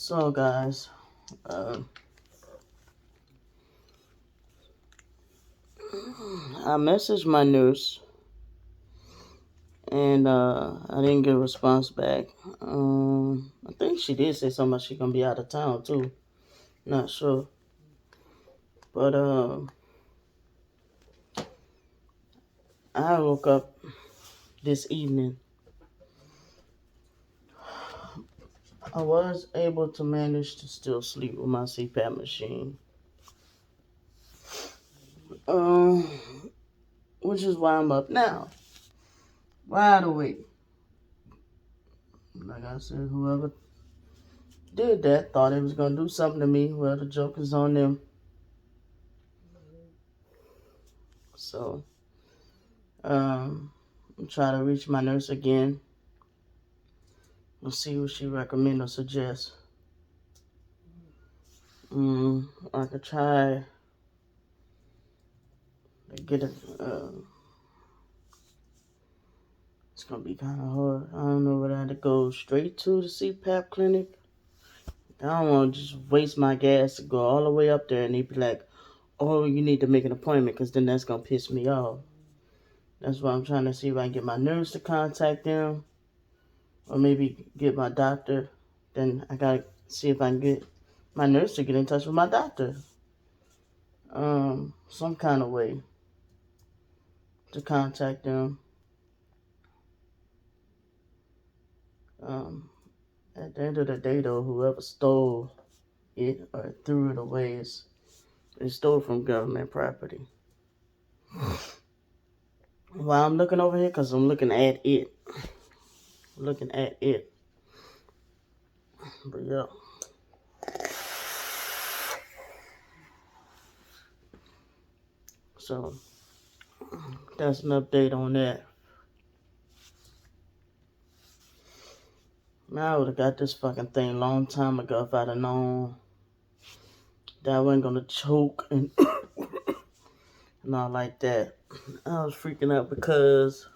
So, guys, uh, I messaged my nurse and I didn't get a response back. I think she did say something about she gonna be out of town too. Not sure, but I woke up this evening. I was able to manage to still sleep with my CPAP machine. Um, which is why I'm up now, wide awake. Like I said, whoever did that thought it was gonna do something to me. Well, the joke is on them. So, I'm trying to reach my nurse again. We'll see what she recommend or suggest. I could try to get a. It's gonna be kind of hard. I don't know whether I had to go straight to the CPAP clinic. I don't want to just waste my gas to go all the way up there and they be like, "Oh, you need to make an appointment," because then that's gonna piss me off. That's why I'm trying to see if I can get my nurse to contact them, or maybe get my doctor. Then I gotta see if I can get my nurse to get in touch with my doctor. Some kind of way to contact them. Um, at the end of the day, though, whoever stole it or threw it away is stole from government property. While I'm looking over here, because I'm looking at it. Looking at it. But yeah. So, that's an update on that. Man, I would have got this fucking thing a long time ago if I'd have known that I wasn't gonna choke and all like that. I was freaking out because,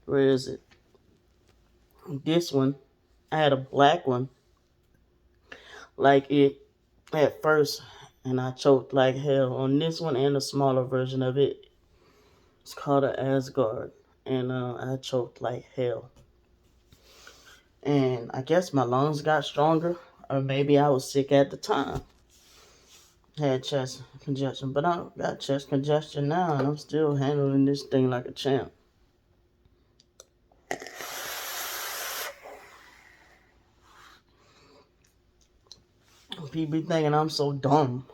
where is it? This one, I had a black one like it at first, and I choked like hell on this one and a smaller version of it. It's called an Asgard, and I choked like hell. And I guess my lungs got stronger, or maybe I was sick at the time. Had chest congestion, but I got chest congestion now, and I'm still handling this thing like a champ. People be thinking I'm so dumb.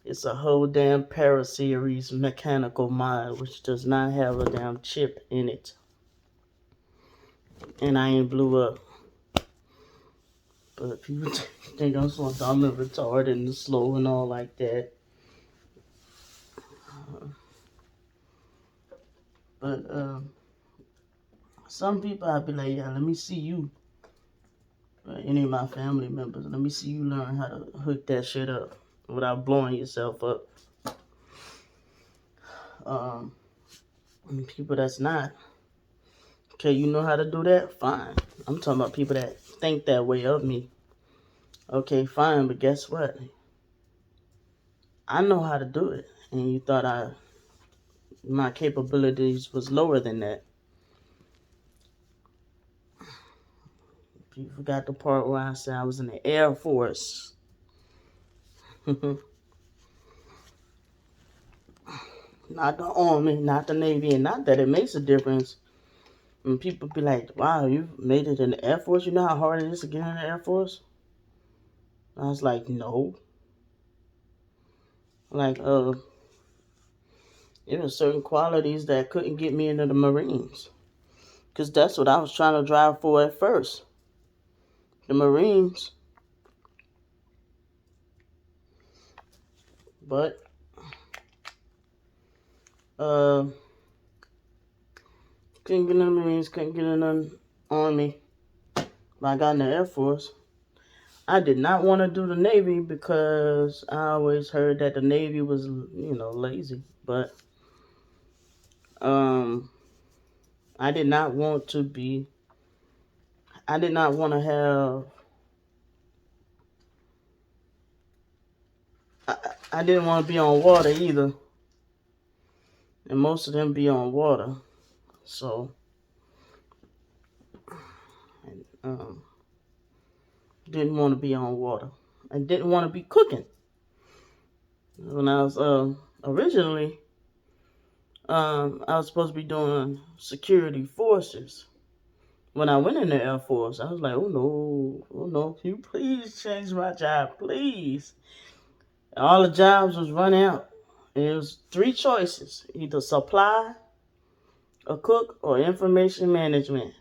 It's a whole damn para-series mechanical mind, which does not have a damn chip in it. And I ain't blew up. But people think I'm so dumb and retarded and slow and all like that. But some people I'd be like, yeah, let me see you. Any of my family members, let me see you learn how to hook that shit up without blowing yourself up. Um, People that's not. Okay, you know how to do that? Fine. I'm talking about people that think that way of me. Okay, fine, but guess what? I know how to do it. And you thought my capabilities was lower than that. You forgot the part where I said I was in the Air Force. Not the Army, not the Navy, and not that it makes a difference. And people be like, wow, you made it in the Air Force? You know how hard it is to get in the Air Force? I was like, no. Like, there were certain qualities that couldn't get me into the Marines. Because that's what I was trying to drive for at first. The Marines. But, couldn't get in the Marines, couldn't get in the Army. But I got in the Air Force. I did not want to do the Navy because I always heard that the Navy was, lazy. But, I did not want to have I didn't want to be on water either. And most of them be on water. So, um, didn't want to be on water. I didn't want to be cooking. When I was originally, I was supposed to be doing security forces. When I went in the Air Force, I was like, oh no, can you please change my job, please? All the jobs was running out. It was three choices: either supply, a cook, or information management.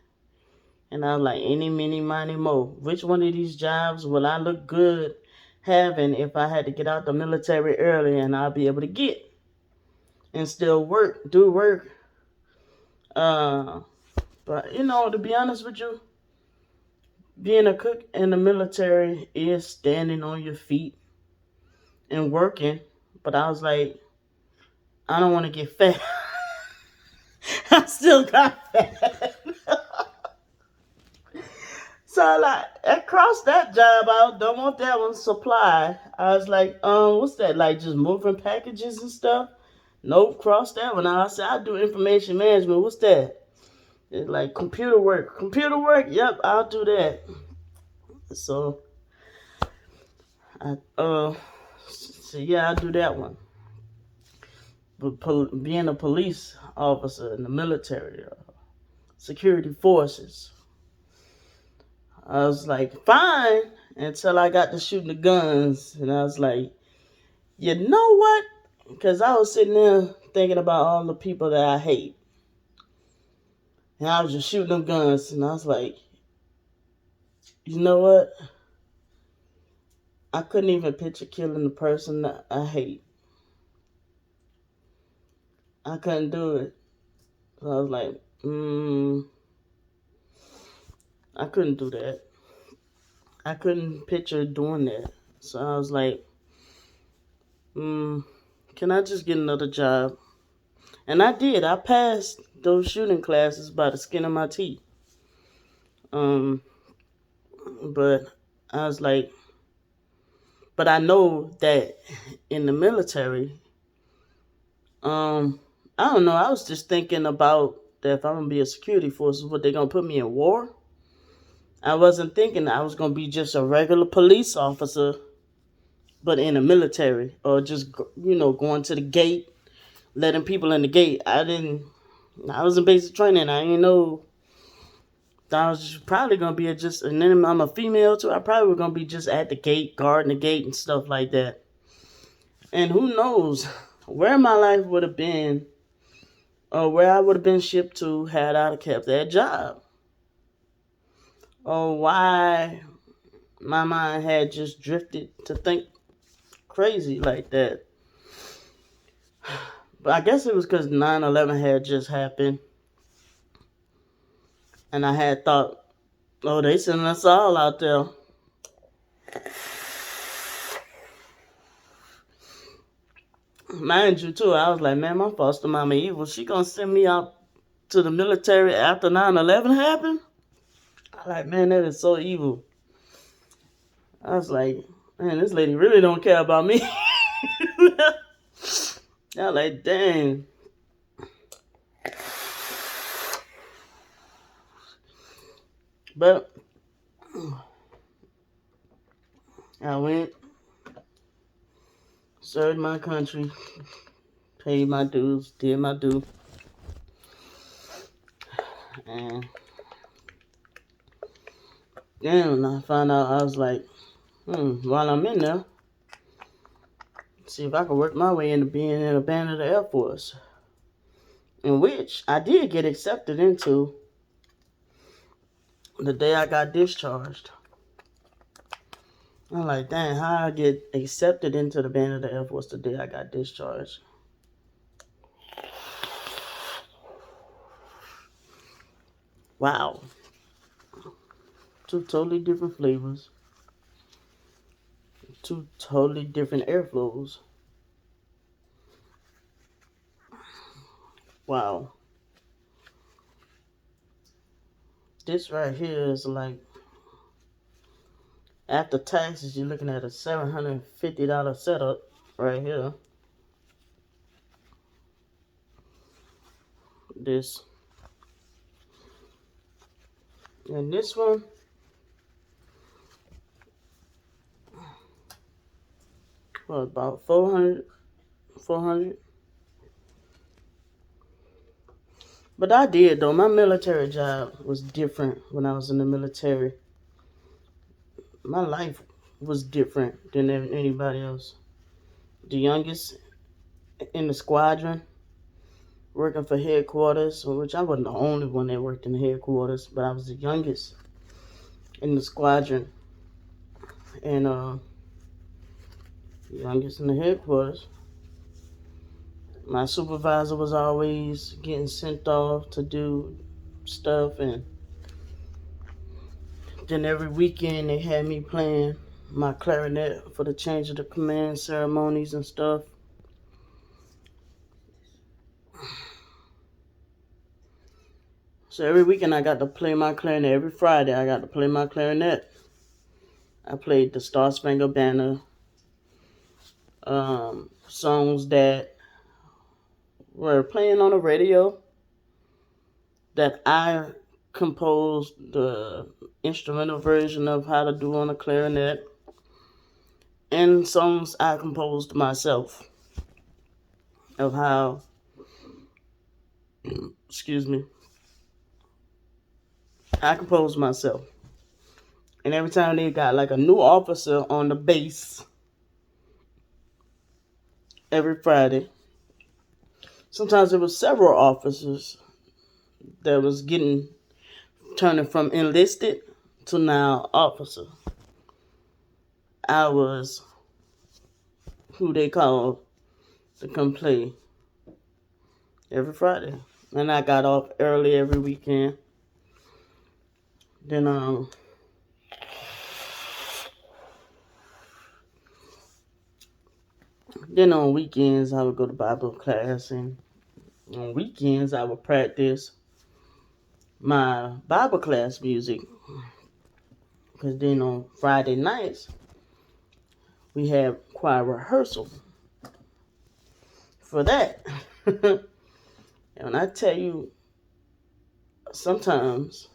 And I was like, any, mini, miny, mo. Which one of these jobs will I look good having if I had to get out the military early and I'll be able to get and still do work? Uh, but to be honest with you, being a cook in the military is standing on your feet and working. But I was like, I don't want to get fat. I still got fat. So I crossed that job out. Don't want that one. Supply. I was like, what's that? Like just moving packages and stuff? Nope, cross that one out. I said I do information management. What's that? It's like computer work. Computer work? Yep, I'll do that. So yeah, I'll do that one. But being a police officer in the military, security forces, I was like, fine, until I got to shooting the guns. And I was like, you know what? Because I was sitting there thinking about all the people that I hate. And I was just shooting them guns. And I was like, you know what? I couldn't even picture killing the person that I hate. I couldn't do it. So I was like, I couldn't do that. I couldn't picture doing that. So I was like, can I just get another job? And I did. I passed those shooting classes by the skin of my teeth. Um, but I was like, but I know that in the military, I don't know. I was just thinking about that if I'm gonna be a security force, what they gonna put me in war? I wasn't thinking I was gonna be just a regular police officer, but in the military, or just going to the gate, letting people in the gate. I didn't. I was in basic training. I didn't know. I was probably gonna be and then I'm a female too. I probably was gonna be just at the gate, guarding the gate and stuff like that. And who knows where my life would have been, or where I would have been shipped to had I kept that job, or why my mind had just drifted to think crazy like that. But I guess it was because 9/11 had just happened, and I had thought, oh, they sending us all out there. Mind you, too, I was like, man, my foster mama evil. She gonna send me out to the military after 9/11 happened? I like, man, that is so evil. I was like, man, this lady really don't care about me. I was like, dang. But I went, served my country, paid my dues, did my due. And then I found out, I was like, while I'm in there, see if I can work my way into being in a band of the Air Force. In which I did get accepted into the day I got discharged. I'm like, dang, how I get accepted into the band of the Air Force the day I got discharged? Wow. Two totally different flavors. Two totally different airflows. Wow. This right here is like, after taxes, you're looking at a $750 setup. right here. This. And this one, well, about 400. But I did, though. My military job was different when I was in the military. My life was different than anybody else. The youngest in the squadron, working for headquarters, which I wasn't the only one that worked in the headquarters, but I was the youngest in the squadron. And youngest in the headquarters. My supervisor was always getting sent off to do stuff, and then every weekend they had me playing my clarinet for the change of the command ceremonies and stuff. So every weekend I got to play my clarinet. Every Friday I got to play my clarinet. I played the Star Spangled Banner, songs that were playing on the radio that I composed the instrumental version of how to do on a clarinet, and songs I composed myself of how, excuse me, I composed myself. And every time they got like a new officer on the base, every Friday, sometimes there was several officers that was turning from enlisted to now officer. I was who they called to come play every Friday. And I got off early every weekend. Then on weekends I would go to Bible class, and on weekends I would practice my Bible class music. Because then on Friday nights we had choir rehearsal for that. And I tell you, sometimes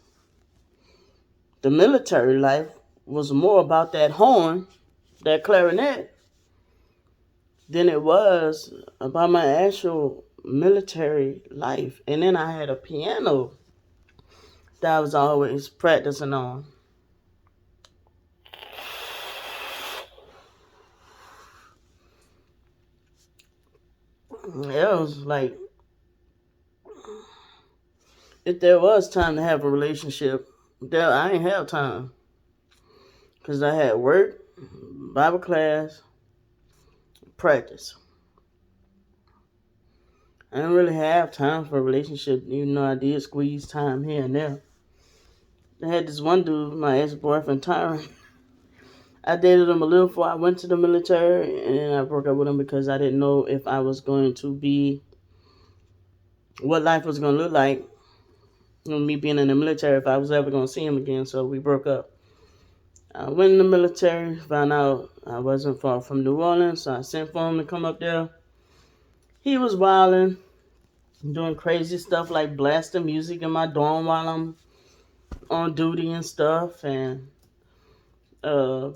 the military life was more about that horn, that clarinet, than it was about my actual military life. And then I had a piano that I was always practicing on. It was like, if there was time to have a relationship, there I ain't have time. Because I had work, Bible class, practice. I didn't really have time for a relationship, even though I did squeeze time here and there. I had this one dude, my ex-boyfriend, Tyron. I dated him a little before I went to the military, and then I broke up with him because I didn't know if I was going to be, what life was going to look like, me being in the military, if I was ever going to see him again, so we broke up. I went in the military, found out I wasn't far from New Orleans, so I sent for him to come up there. He was wilding, doing crazy stuff like blasting music in my dorm while I'm on duty and stuff, and the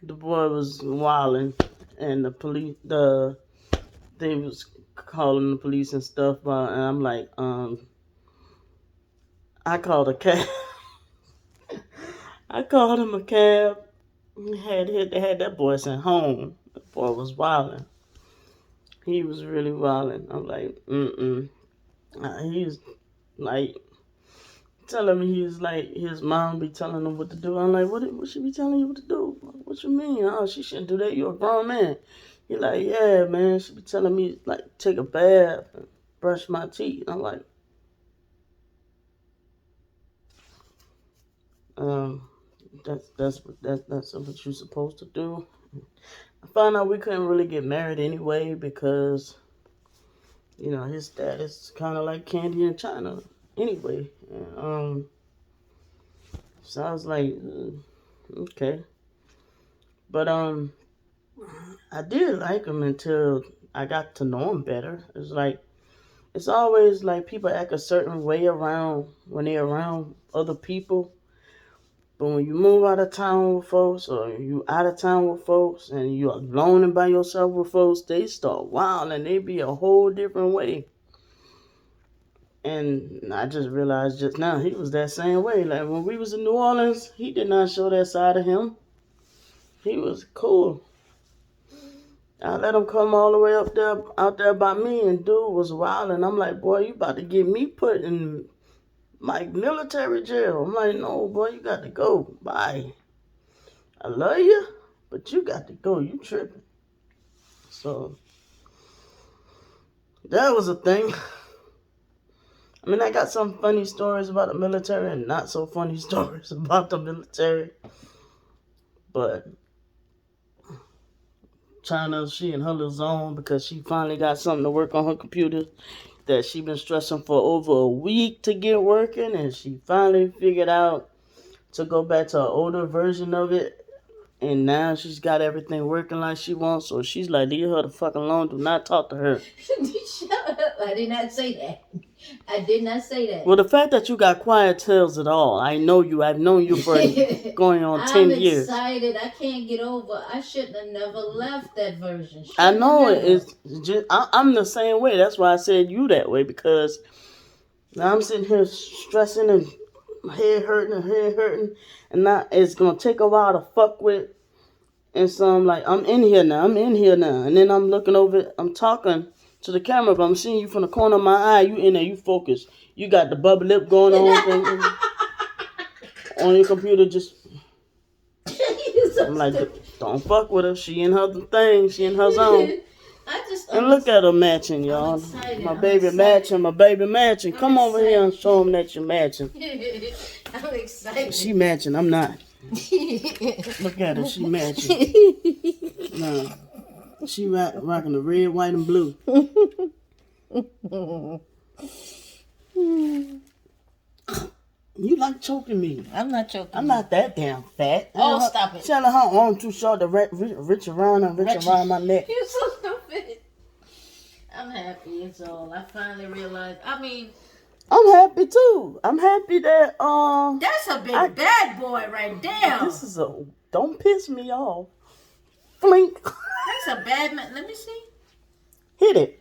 boy was wilding, and they was calling the police and stuff, and I'm like, I called a cab. I called him a cab. They had that boy sent home. The boy was wilding. He was really wilding. I'm like, he's like telling me he's like his mom be telling him what to do. I'm like, what she be telling you what to do? What you mean? Oh, she shouldn't do that. You're a grown man. He like, yeah, man. She be telling me like take a bath and brush my teeth. I'm like, that's what you're supposed to do. I found out we couldn't really get married anyway because, his dad is kind of like Candy in China anyway. And, so I was like, okay. But I did like him until I got to know him better. It's like it's always like people act a certain way around when they're around other people. But when you move out of town with folks or you out of town with folks and you're alone and by yourself with folks, they start wild and they be a whole different way. And I just realized just now he was that same way. Like when we was in New Orleans, he did not show that side of him. He was cool. I let him come all the way up there, out there by me, and dude was wild. And I'm like, boy, you about to get me put in like military jail. I'm like, no, boy, you got to go. Bye. I love you, but you got to go. You tripping. So that was a thing. I mean, I got some funny stories about the military and not so funny stories about the military. But China, she in her little zone because she finally got something to work on her computer that she been stressing for over a week to get working, and she finally figured out to go back to an older version of it. And now she's got everything working like she wants, so she's like, leave her the fuck alone. Do not talk to her. Shut up. I did not say that. I did not say that. Well, the fact that you got quiet tells it all. I know you. I've known you for going on 10 years. I'm excited. I can't get over. I shouldn't have never left that version. I know it's just. I'm the same way. That's why I said you that way, because now I'm sitting here stressing and head hurting, and now it's gonna take a while to fuck with. And so I'm like, I'm in here now, and then I'm looking over, I'm talking to the camera, but I'm seeing you from the corner of my eye. You in there, you focus. You got the bubble lip going on on your computer. Just I'm like, don't fuck with her. She in her thing. She in her zone. And look at her matching, y'all. My baby matching. Come over here and show them that you're matching. I'm excited. She matching. I'm not. Look at her. She matching. No. She rocking the red, white, and blue. You like choking me. I'm not choking. I'm not that damn fat. Oh, stop it. Tell her her arm too short to reach around my neck. You're so stupid. I'm happy, it's all. I finally realized. I mean, I'm happy too. I'm happy that that's a big bad boy right there. This is don't piss me off. Flink. That's a bad man. Let me see. Hit it.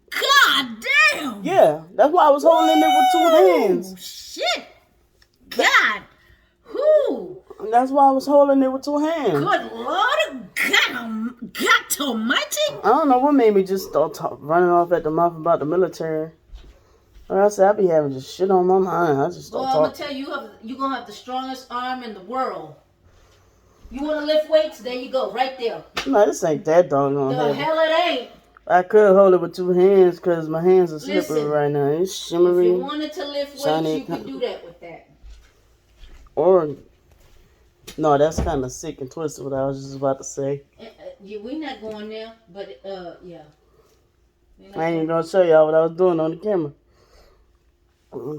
God damn. Yeah, that's why I was holding it with 2 hands. Oh shit. God. Who? That's why I was holding it with 2 hands. Good Lord. God almighty. I don't know what made me just start running off at the mouth about the military. Like I said, I be having just shit on my mind. I just start talking. I'm going to tell you, you're going to have the strongest arm in the world. You want to lift weights? There you go, right there. No, this ain't that doggone heavy. The hell it ain't. I could hold it with 2 hands because my hands are slippery right now. It's shimmery. If you wanted to lift weights, you could do that with that. Or, no, that's kind of sick and twisted what I was just about to say. We're not going there, but, yeah. I ain't even going to show y'all what I was doing on the camera.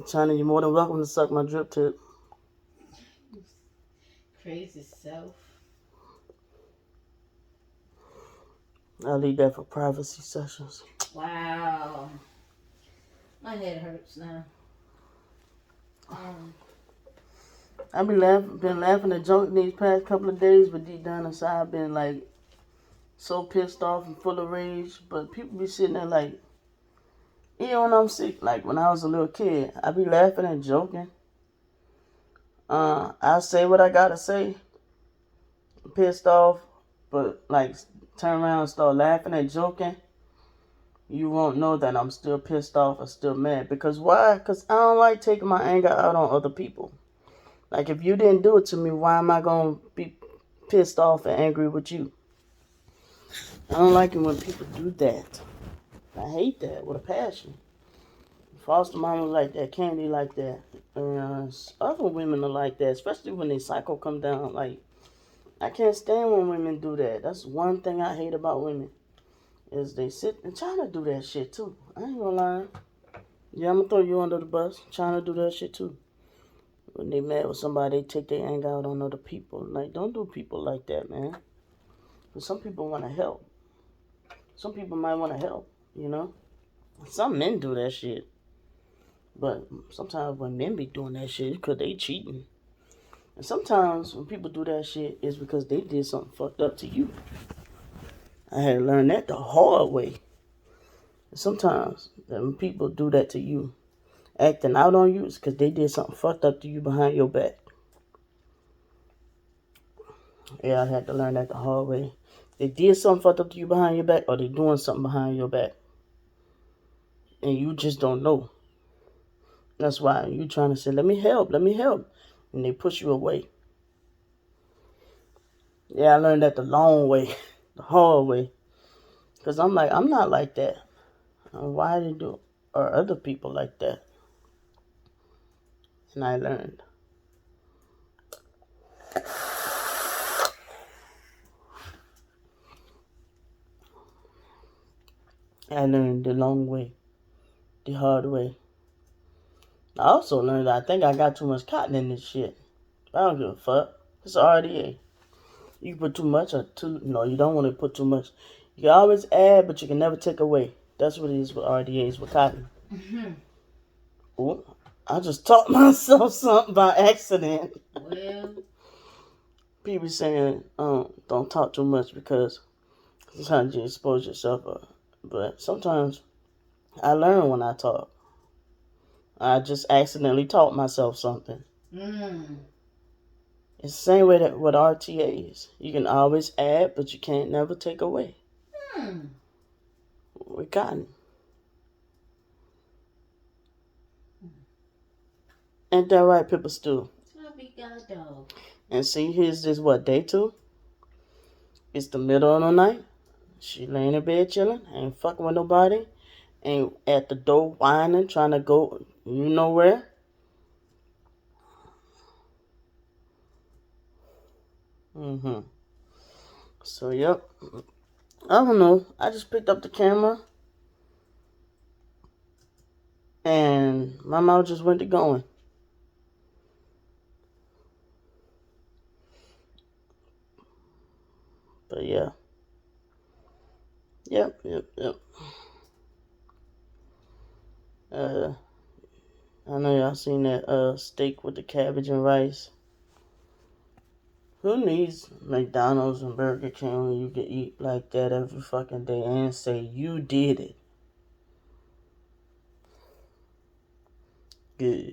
China, you're more than welcome to suck my drip tip. Crazy self. I'll leave that for privacy sessions. Wow. My head hurts now. I've been laughing and joking these past couple of days, but deep down inside I've been like so pissed off and full of rage. But people be sitting there like, even when I'm sick, like when I was a little kid, I be laughing and joking. I say what I gotta say. I'm pissed off, but like turn around and start laughing and joking. You won't know that I'm still pissed off or still mad. Because why? Because I don't like taking my anger out on other people. Like if you didn't do it to me, why am I gonna be pissed off and angry with you? I don't like it when people do that. I hate that with a passion. Foster mama like that, Candy like that. Other women are like that, especially when their cycle come down. Like, I can't stand when women do that. That's one thing I hate about women, is they sit and try to do that shit too. I ain't gonna lie. Yeah, I'm gonna throw you under the bus. Trying to do that shit too. When they mad with somebody, they take their anger out on other people. Like, don't do people like that, man. But some people want to help. Some people might want to help, you know? Some men do that shit. But sometimes when men be doing that shit, it's because they cheating. And sometimes when people do that shit, it's because they did something fucked up to you. I had to learn that the hard way. And sometimes when people do that to you, acting out on you, it's because they did something fucked up to you behind your back. Yeah, I had to learn that the hard way. They did something fucked up to you behind your back, or they doing something behind your back. And you just don't know. That's why you trying to say, let me help. And they push you away. Yeah, I learned that the long way, the hard way. Because I'm like, I'm not like that. Why they do, or other people like that? And I learned. I learned the long way, the hard way. I also learned that I think I got too much cotton in this shit. I don't give a fuck. It's RDA. You put too much or too, no, you don't want to put too much. You can always add, but you can never take away. That's what it is with RDAs with cotton. Ooh, I just taught myself something by accident. Well, People saying, don't talk too much because sometimes you expose yourself. But sometimes I learn when I talk. I just accidentally taught myself something. It's the same way that with RTAs. You can always add, but you can't never take away. With cotton. Ain't that right, Pippa Stew? And see, here's this, what, day 2? It's the middle of the night. She laying in bed chilling, ain't fucking with nobody, ain't at the door whining, trying to go you know where. So, yep. I don't know. I just picked up the camera and my mouth just went to going. But yeah. Yep. I know y'all seen that steak with the cabbage and rice. Who needs McDonald's and Burger King when you can eat like that every fucking day and say you did it? Good.